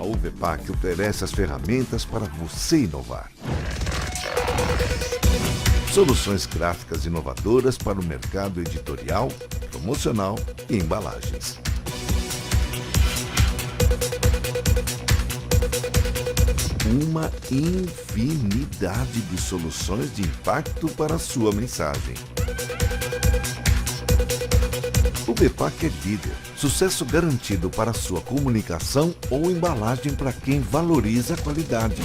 UVPAC oferece as ferramentas para você inovar. Soluções gráficas inovadoras para o mercado editorial, promocional e embalagens. Uma infinidade de soluções de impacto para a sua mensagem. O UVPAC é líder. Sucesso garantido para sua comunicação ou embalagem para quem valoriza a qualidade.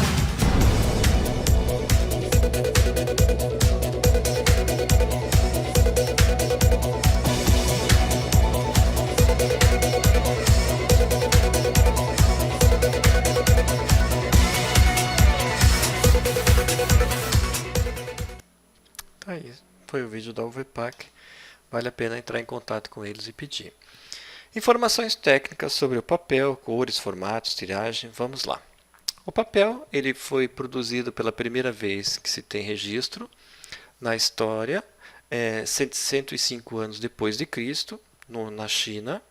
Tá aí, foi o vídeo da UVPAC. Vale a pena entrar em contato com eles e pedir. Informações técnicas sobre o papel, cores, formatos, tiragem, vamos lá. O papel ele foi produzido pela primeira vez que se tem registro na história, 105 anos depois de Cristo, na China.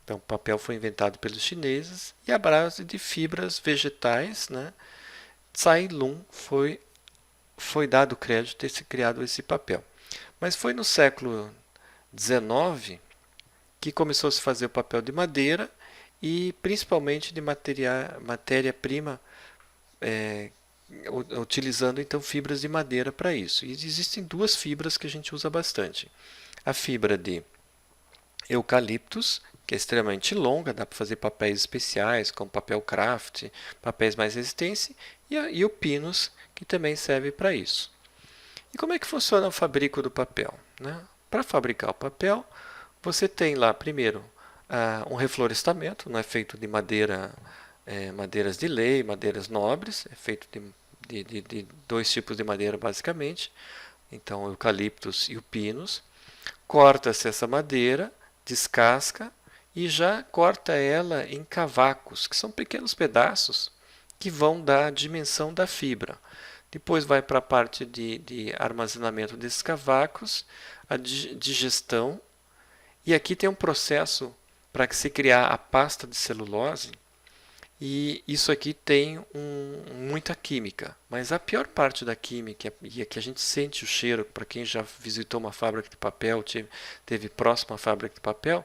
Então, o papel foi inventado pelos chineses e a base de fibras vegetais, né? Tsai Lung foi dado crédito de ter se criado esse papel. Mas foi no século XIX que começou a se fazer o papel de madeira e principalmente de matéria-prima, utilizando então fibras de madeira para isso. E existem duas fibras que a gente usa bastante. A fibra de eucaliptus, que é extremamente longa, dá para fazer papéis especiais, como papel craft, papéis mais resistentes, e o pinus, que também serve para isso. E como é que funciona o fabrico do papel, né? Para fabricar o papel, você tem lá, primeiro, um reflorestamento, não é feito de madeiras de lei, madeiras nobres, é feito de dois tipos de madeira, basicamente, então o eucaliptus e o pinus. Corta-se essa madeira, descasca e já corta ela em cavacos, que são pequenos pedaços que vão dar a dimensão da fibra. Depois vai para a parte de armazenamento desses cavacos, a digestão. E aqui tem um processo para se criar a pasta de celulose, e isso aqui tem muita química. Mas a pior parte da química, e que a gente sente o cheiro, para quem já visitou uma fábrica de papel, teve próximo à fábrica de papel,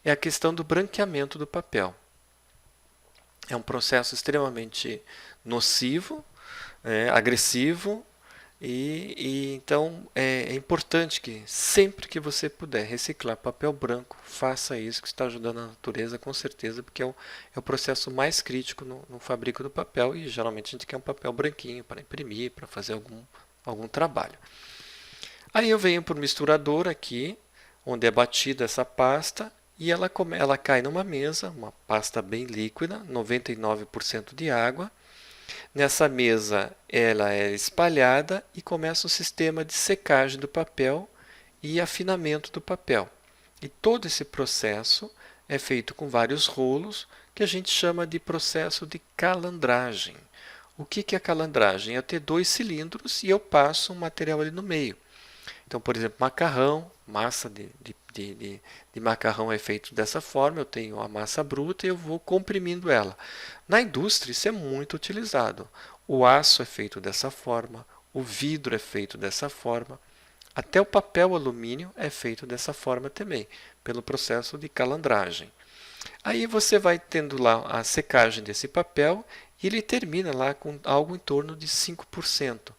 é a questão do branqueamento do papel. É um processo extremamente nocivo, agressivo, então é importante que sempre que você puder reciclar papel branco, faça isso, que está ajudando a natureza com certeza, porque é o processo mais crítico no fabrico do papel, e geralmente a gente quer um papel branquinho para imprimir, para fazer algum trabalho. Aí eu venho para o misturador aqui, onde é batida essa pasta, e ela cai numa mesa, uma pasta bem líquida, 99% de água. Nessa mesa ela é espalhada e começa o sistema de secagem do papel e afinamento do papel. E todo esse processo é feito com vários rolos, que a gente chama de processo de calandragem. O que é calandragem? É ter dois cilindros e eu passo um material ali no meio. Então, por exemplo, macarrão, massa de macarrão é feito dessa forma, eu tenho a massa bruta e eu vou comprimindo ela. Na indústria isso é muito utilizado. O aço é feito dessa forma, o vidro é feito dessa forma, até o papel alumínio é feito dessa forma também, pelo processo de calandragem. Aí você vai tendo lá a secagem desse papel e ele termina lá com algo em torno de 5%.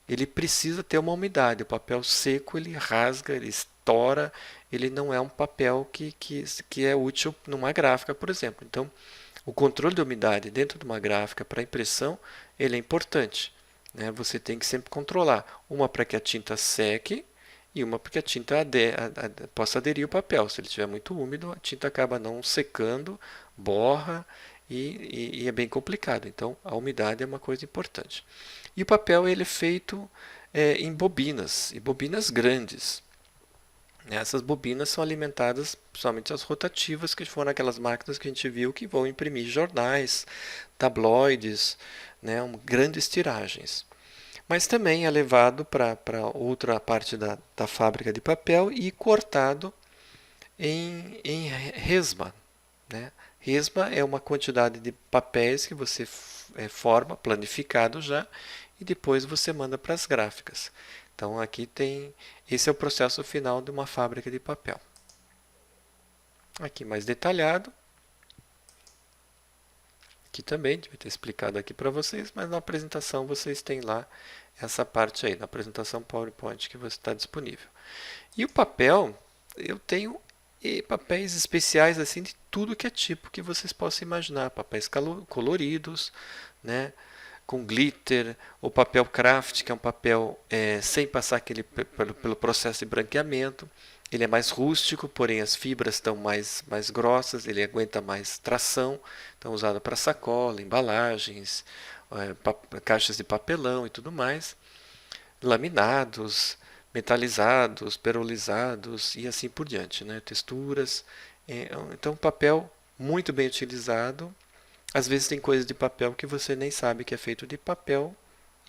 Ele precisa ter uma umidade. O papel seco ele rasga, ele estoura, ele não é um papel que é útil numa gráfica, por exemplo. Então, o controle de umidade dentro de uma gráfica para impressão ele é importante, né? Você tem que sempre controlar, uma para que a tinta seque e uma para que a tinta possa aderir ao papel. Se ele estiver muito úmido, a tinta acaba não secando, borra e é bem complicado. Então, a umidade é uma coisa importante. E o papel ele é feito em bobinas, e bobinas grandes. Essas bobinas são alimentadas, principalmente as rotativas, que foram aquelas máquinas que a gente viu que vão imprimir jornais, tabloides, né, grandes tiragens. Mas também é levado para outra parte da fábrica de papel e cortado em resma. né? Resma é uma quantidade de papéis que você forma, planificado já, e depois você manda para as gráficas. Então aqui esse é o processo final de uma fábrica de papel. Aqui mais detalhado. Aqui também, devia ter explicado aqui para vocês, mas na apresentação vocês têm lá essa parte aí, na apresentação PowerPoint que está disponível. E o papel, eu tenho papéis especiais assim de tudo que é tipo que vocês possam imaginar. Papéis coloridos, né, com glitter, o papel craft, que é um papel sem passar pelo processo de branqueamento. Ele é mais rústico, porém as fibras estão mais grossas, ele aguenta mais tração. Então usado para sacola, embalagens, caixas de papelão e tudo mais. Laminados, metalizados, perolizados e assim por diante, né? Texturas. Então, papel muito bem utilizado. Às vezes tem coisas de papel que você nem sabe que é feito de papel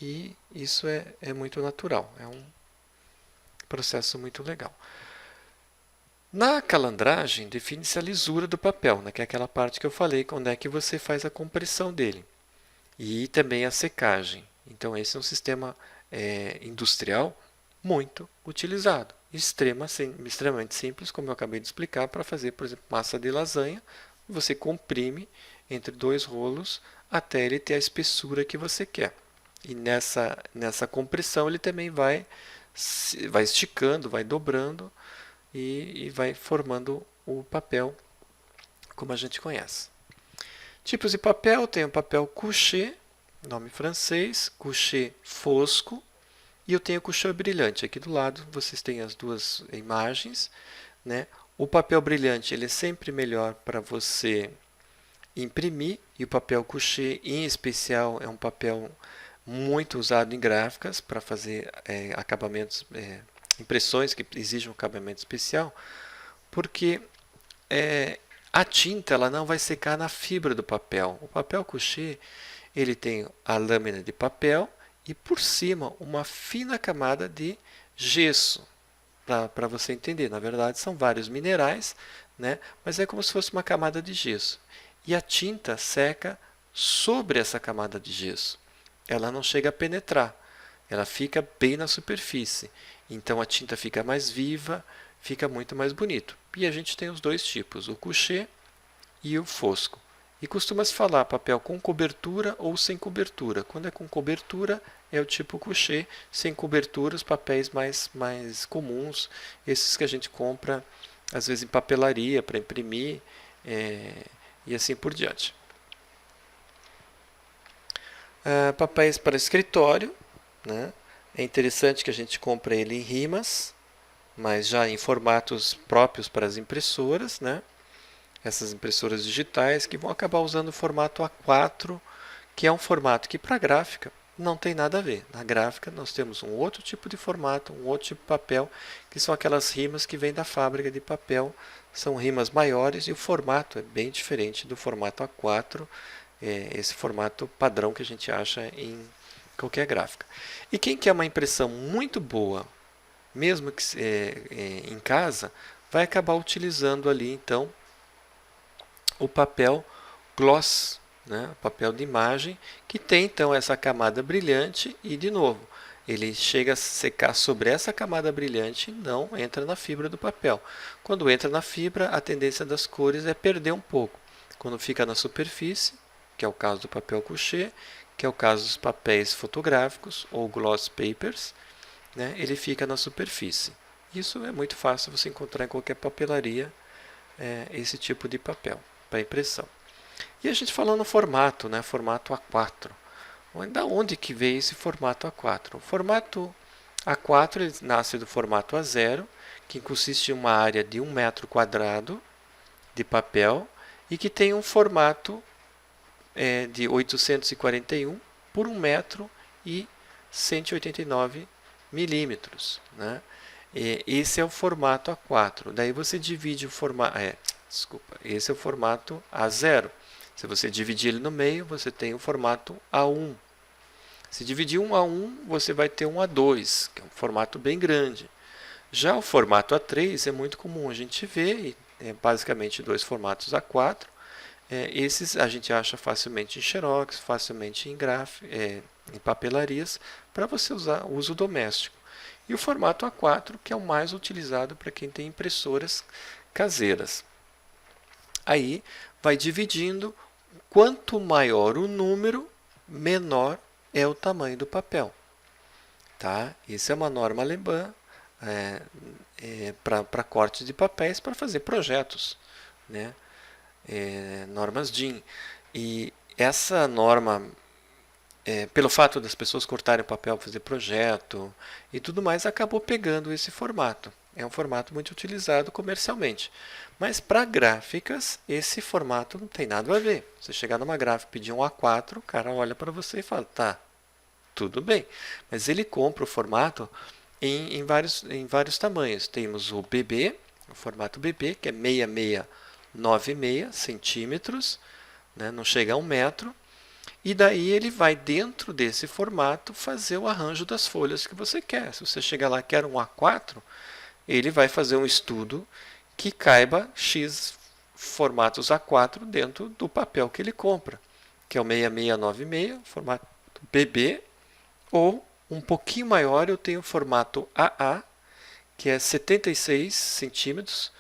e isso é muito natural. É um processo muito legal. Na calandragem, define-se a lisura do papel, né, que é aquela parte que eu falei, onde é que você faz a compressão dele. E também a secagem. Então, esse é um sistema industrial muito utilizado. Extremamente simples, como eu acabei de explicar, para fazer, por exemplo, massa de lasanha. Você comprime entre dois rolos até ele ter a espessura que você quer. E nessa compressão ele também vai esticando, vai dobrando e vai formando o papel como a gente conhece. Tipos de papel, tem o papel couché, nome francês, couché fosco, e eu tenho o couché brilhante. Aqui do lado vocês têm as duas imagens, né? O papel brilhante ele é sempre melhor para você imprimir, e o papel couché em especial é um papel muito usado em gráficas para fazer acabamentos, impressões que exigem um acabamento especial, porque a tinta ela não vai secar na fibra do papel. O papel couché ele tem a lâmina de papel e por cima uma fina camada de gesso. Para você entender, na verdade são vários minerais, né? Mas é como se fosse uma camada de gesso. E a tinta seca sobre essa camada de gesso. Ela não chega a penetrar, ela fica bem na superfície. Então a tinta fica mais viva, fica muito mais bonito. E a gente tem os dois tipos, o couché e o fosco. E costuma-se falar papel com cobertura ou sem cobertura. Quando é com cobertura, é o tipo couché. Sem cobertura, os papéis mais comuns, esses que a gente compra, às vezes em papelaria, para imprimir, e assim por diante. Papéis para escritório, né? É interessante que a gente compre ele em rimas, mas já em formatos próprios para as impressoras, né? Essas impressoras digitais que vão acabar usando o formato A4, que é um formato que para gráfica não tem nada a ver. Na gráfica nós temos um outro tipo de formato, um outro tipo de papel, que são aquelas rimas que vêm da fábrica de papel. São rimas maiores e o formato é bem diferente do formato A4, esse formato padrão que a gente acha em qualquer gráfica. E quem quer uma impressão muito boa, mesmo que em casa, vai acabar utilizando ali então o papel gloss, né? O papel de imagem, que tem então essa camada brilhante e, de novo, ele chega a secar sobre essa camada brilhante e não entra na fibra do papel. Quando entra na fibra, a tendência das cores é perder um pouco. Quando fica na superfície, que é o caso do papel couché, que é o caso dos papéis fotográficos ou gloss papers, né? Ele fica na superfície. Isso é muito fácil você encontrar em qualquer papelaria, esse tipo de papel para impressão. E a gente falando no formato, né? Formato A4. Da onde que veio esse formato A4? O formato A4 ele nasce do formato A0, que consiste em uma área de 1 metro quadrado de papel e que tem um formato de 841 por 1 metro e 189 milímetros, né? Esse é o formato A4. Daí você divide o formato... esse é o formato A0. Se você dividir ele no meio, você tem o formato A1. Se dividir um A1, você vai ter um A2, que é um formato bem grande. Já o formato A3 é muito comum a gente ver, e basicamente dois formatos A4. Esses a gente acha facilmente em Xerox, facilmente em papelarias, para você usar uso doméstico. E o formato A4, que é o mais utilizado para quem tem impressoras caseiras. Aí vai dividindo, quanto maior o número, menor é o tamanho do papel. Tá? Isso é uma norma alemã para corte de papéis para fazer projetos, né? Normas DIN. E essa norma, pelo fato das pessoas cortarem o papel para fazer projeto e tudo mais, acabou pegando esse formato. É um formato muito utilizado comercialmente. Mas para gráficas, esse formato não tem nada a ver. Você chegar numa gráfica e pedir um A4, o cara olha para você e fala, tá, tudo bem. Mas ele compra o formato em vários tamanhos. Temos o BB, o formato BB, que é 6696 centímetros, né? Não chega a 1 metro. E daí ele vai, dentro desse formato, fazer o arranjo das folhas que você quer. Se você chegar lá e quer um A4, ele vai fazer um estudo que caiba X formatos A4 dentro do papel que ele compra, que é o 6696, formato BB, ou um pouquinho maior, eu tenho o formato AA, que é 76 centímetros,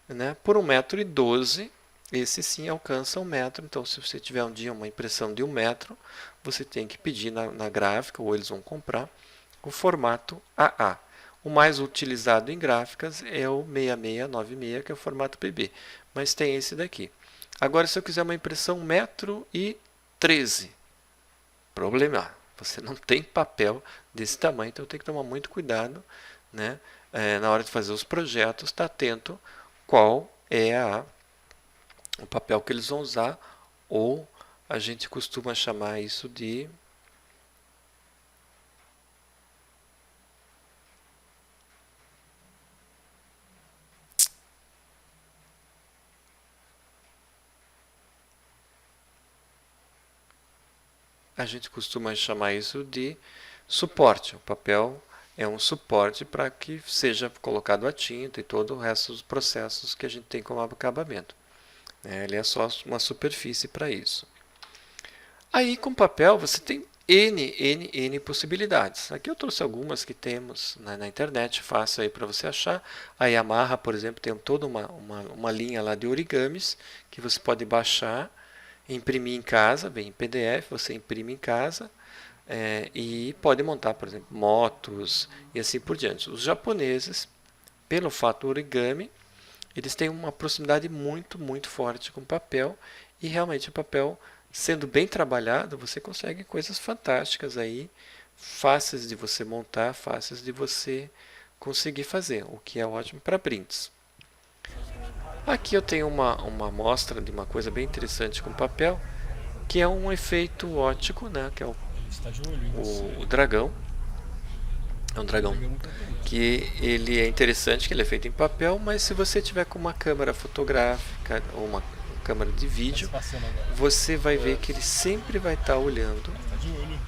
né, por 1,12 m. Esse sim alcança 1 metro. Então, se você tiver um dia uma impressão de 1 metro, você tem que pedir na gráfica, ou eles vão comprar, o formato AA. O mais utilizado em gráficas é o 6696, que é o formato BB. Mas tem esse daqui. Agora, se eu quiser uma impressão 1,13 m, problema. Você não tem papel desse tamanho, então tem que tomar muito cuidado, né? Na hora de fazer os projetos, está atento qual é o papel que eles vão usar, ou a gente costuma chamar isso de suporte. O papel é um suporte para que seja colocado a tinta e todo o resto dos processos que a gente tem como acabamento. Ele é só uma superfície para isso. Aí, com papel, você tem N possibilidades. Aqui eu trouxe algumas que temos na internet, fácil aí para você achar. A Yamaha, por exemplo, tem toda uma linha lá de origamis que você pode baixar, imprimir em casa, vem em PDF, você imprime em casa, e pode montar, por exemplo, motos e assim por diante. Os japoneses, pelo fato do origami, eles têm uma proximidade muito forte com o papel, e realmente o papel, sendo bem trabalhado, você consegue coisas fantásticas aí, fáceis de você montar, fáceis de você conseguir fazer, o que é ótimo para prints. Aqui eu tenho uma amostra de uma coisa bem interessante com papel, que é um efeito óptico, né, que é o dragão. É um dragão que ele é interessante, que ele é feito em papel, mas se você tiver com uma câmera fotográfica ou uma câmera de vídeo, você vai ver que ele sempre vai estar olhando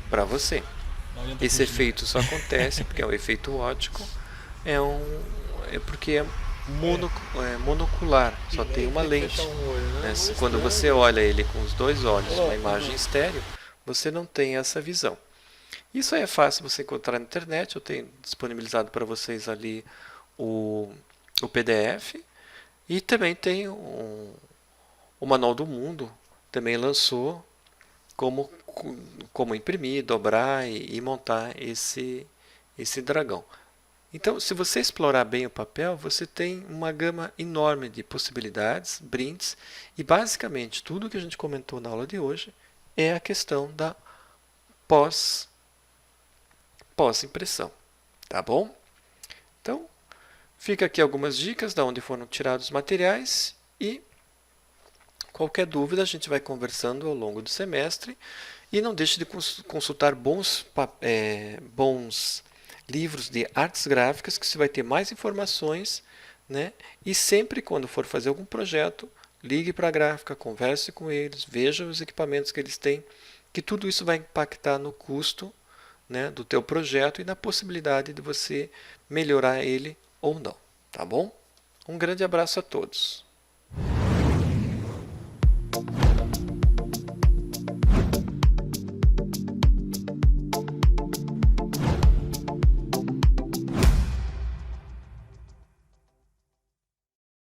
para você. Esse efeito só acontece porque é um efeito óptico, porque é monocular, só tem uma lente. Né? Quando você olha ele com os dois olhos, uma imagem estéreo, você não tem essa visão. Isso aí é fácil você encontrar na internet. Eu tenho disponibilizado para vocês ali o PDF. E também tem o Manual do Mundo. Também lançou como imprimir, dobrar e montar esse dragão. Então, se você explorar bem o papel, você tem uma gama enorme de possibilidades, brindes. E basicamente tudo que a gente comentou na aula de hoje é a questão da pós-impressão, tá bom? Então, fica aqui algumas dicas de onde foram tirados os materiais, e qualquer dúvida a gente vai conversando ao longo do semestre. E não deixe de consultar bons livros de artes gráficas, que você vai ter mais informações, né? E sempre quando for fazer algum projeto, ligue para a gráfica, converse com eles, veja os equipamentos que eles têm, que tudo isso vai impactar no custo, né, do teu projeto e na possibilidade de você melhorar ele ou não, tá bom? Um grande abraço a todos.